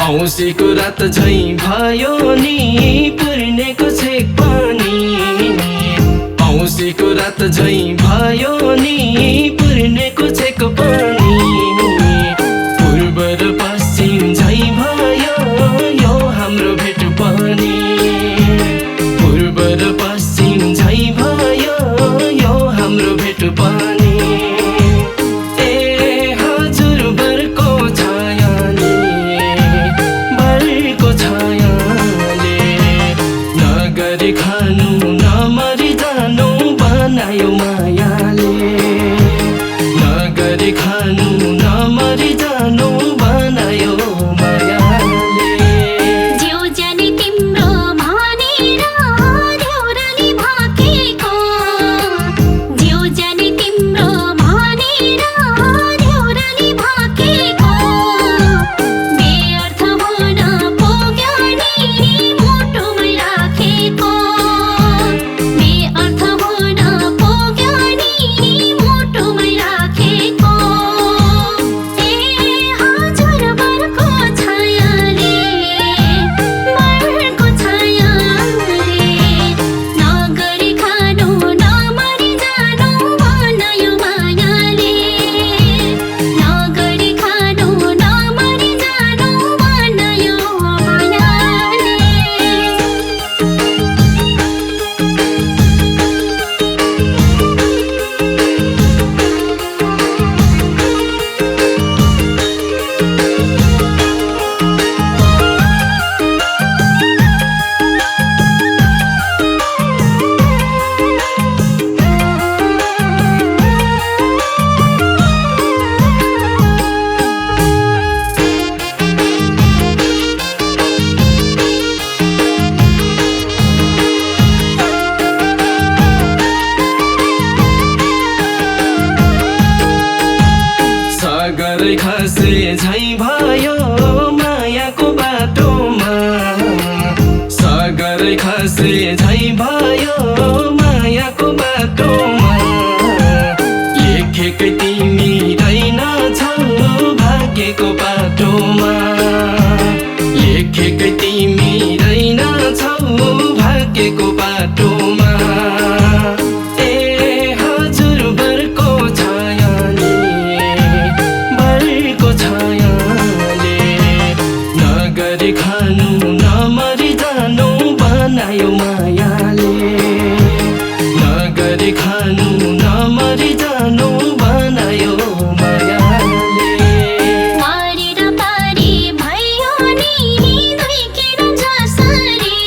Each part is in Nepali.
औँसीको रात झैँ भयो नि पूर्णेको छेक पनि। औँसीको रात झैँ भयो नि पूर्णेको छेक पनि। पूर्व र पश्चिम झैँ भयो यो हाम्रो भेट पनि। पूर्व र पश्चिम झैँ भयो यो हाम्रो भेट पनि। खानु नमरी जानु बनायो मायाले। नगरी खानु नमरी जानु बनायो मायाले। ज्यू जाने तिम्रो भनेर देउराली भाकेको। ज्यू जाने तिम्रो भनेर देउराली भाकेको। बेअर्थ हुन पुग्यो नि मुटुमै राखेको। बेअर्थ हुन पुग्यो नि मुटुमै राखेको। ए हजुरबरको छायाले, बरको छायाले। नगरी खानु नमरी जानु बनायो मायाले। नगरी खानु नमरी जानु बनायो मायाले। सागरै खसे झैँ भयो मायाको बाटोमा। सागरै खसे झैँ भयो मायाको बाटोमा। लेखेकै तिमी रहेनछौ भाग्यको बाटोमा। लेखेकै तिमी रहेनछौ भाग्यको बाटोमा। खानु नमरी जानु बनायो मायाले। नगरी खानु नमरी जानु बनायो मायाले। वारी र पारी भयो नि दुई किरण जसरी।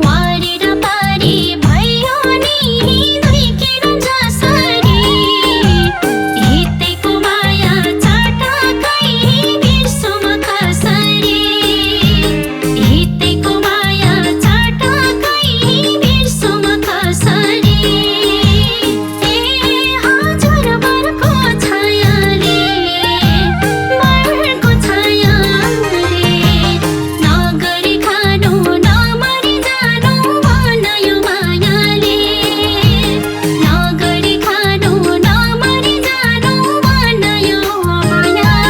वारी र पारी भयो नि दुई किरण जसरी। हितेको माया चटकै बिर्सुम कसरी। हितेको माया चटकै बिर्सुम कसरी। ए हजुरबरको छायाले, बरको छायाले। नगरी खानु नमरी जानु बनायो मायाले। नगरी खानु नमरी जानु बनायो मायाले।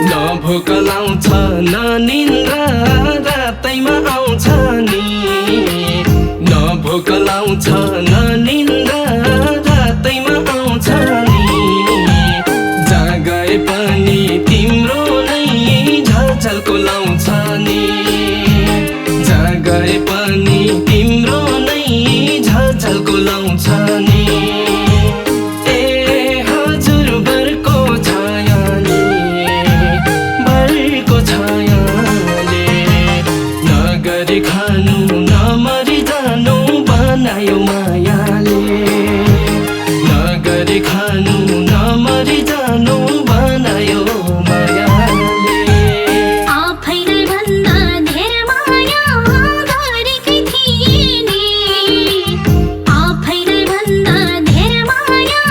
न भोक लाउँछ न निन्द्रा रातैमा आउँछ नि। न भोक लाउँछ न निन्द्रा रातैमा आउँछ नि। जहाँ गए पनि तिम्रो नै झलझलको लाउँछ नि। जहाँ गए पनि तिम्रो नै झलझलको लाउँछ नि। खानु नमरी जानु बनायो मायाले। नगरी खानु नमरी जानु बनायो मायाले। आफैलाई भन्दा धेर माया गरेकै थिए नि। आफैलाई भन्दा धेर माया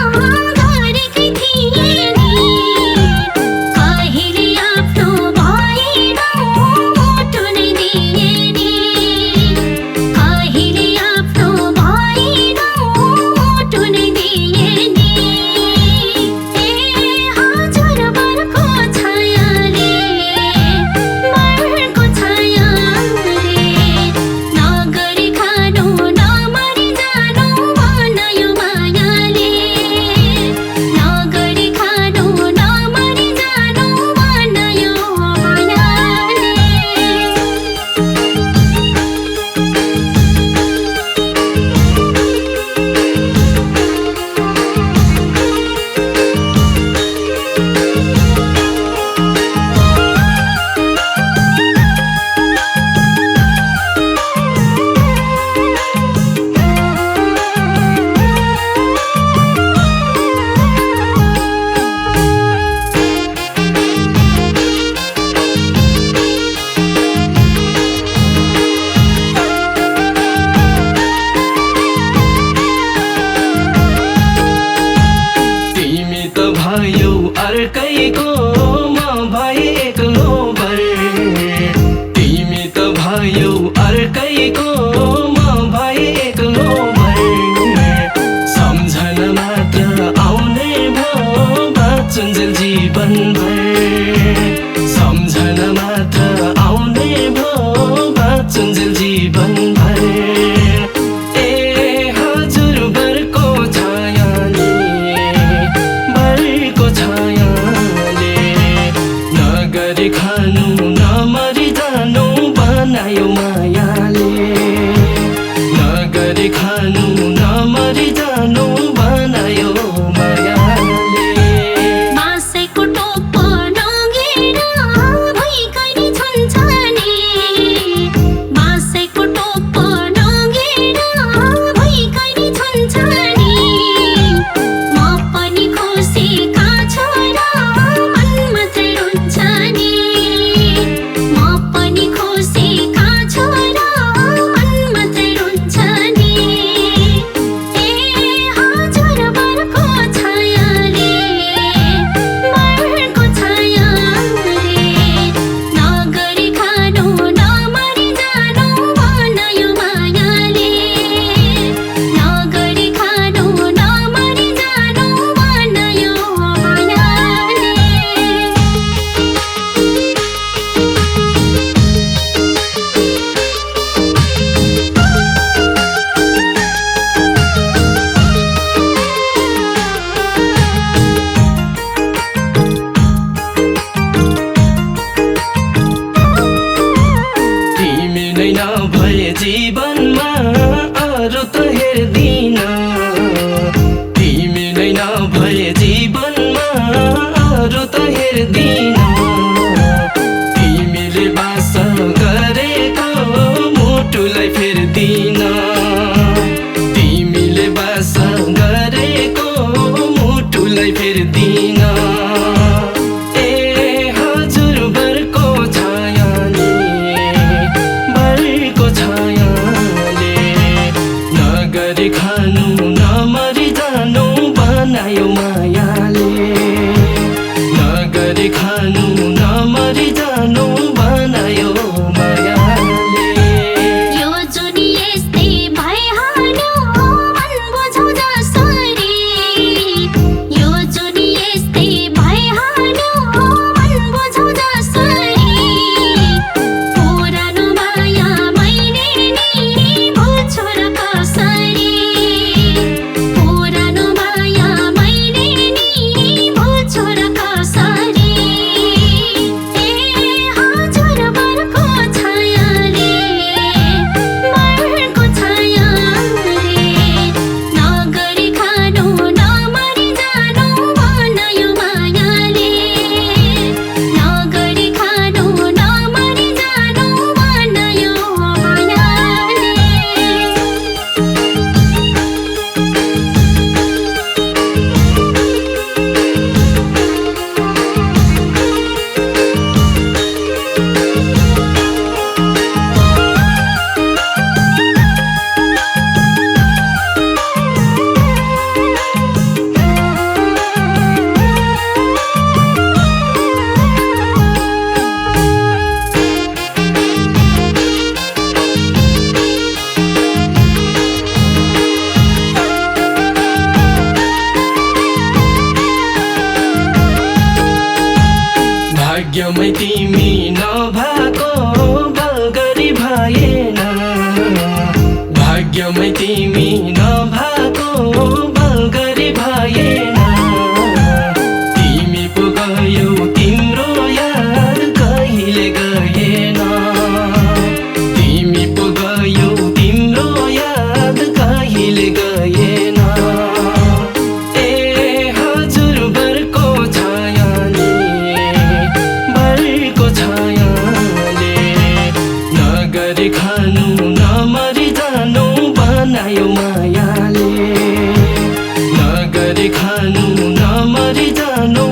गरेकै थिए। अर्कैको म भए एक्लो भर तिमी त भयो अर्कैको म भए एक्लो भर सम्झन मात्र आउने भो बाँचुन्जेल जीवनभर सम्झन मात्र आउने भो बाँचुन्जेल जीवनभर ए हजुर बरको छायाले बरको छायाले नगरी खानु नमरी जानु बनायो मायाले नगरी खानु नमरी जानु बनायो मायाले बाँसेको टोपो नगेर भइकरी छन्छने बाँसेको टोपो नगेर भइकरी छन्छने म पनि खुसीका छोरा मन मात्रै रुन्छ नि म पनि खुसीका छोरा मन मात्रै रुन्छ नि ए हजुर बरको छायाले बरको छायाले नगरी खानु नमरी जानु बनायो मायाले नगरी खानु नमरी जानु बनायो मायाले तिमी नै नभए जीवनमा अरू त हेर्दिन तिमी नै नभए जीवनमा अरू त हेर्दिन तिमीले बास गरेको मुटुलाई फेर्दिन तिमीले बास गरेको मुटुलाई फेर्दिन ए हजुर बरको छायाले बरको छायाले नगरी खानु नमरी जानु बनायो मायाले नगरी खानु नमरी जानु बनायो मायाले यो जुन यस्तै भइहाल्यो मन बुझौ जसरी यो जुन यस्तै भइहाल्यो मन बुझौ जसरी पुरानो माया मैले नि भुल्छु र कसरी पुरानो माया मैले नि भुल्छु र कसरी ए हजुर बरको छायाले बरको छायाले नगरी खानु नमरी जानु बनायो मायाले नगरी खानु नमरी जानु बनायो मायाले भाग्यमै तिमी नभएको बगरी भएन भाग्यमै तिमी नभएको बगरी भएन तिमी पो गयौ तिम्रो याद कहिले गएन तिमी पो गयौ तिम्रो याद कहिले गएन ए हजुर बरको छायाले बरको छायाले नगरी खानु नमरी जानु बनायो मायाले नगरी खानु नमरी जानु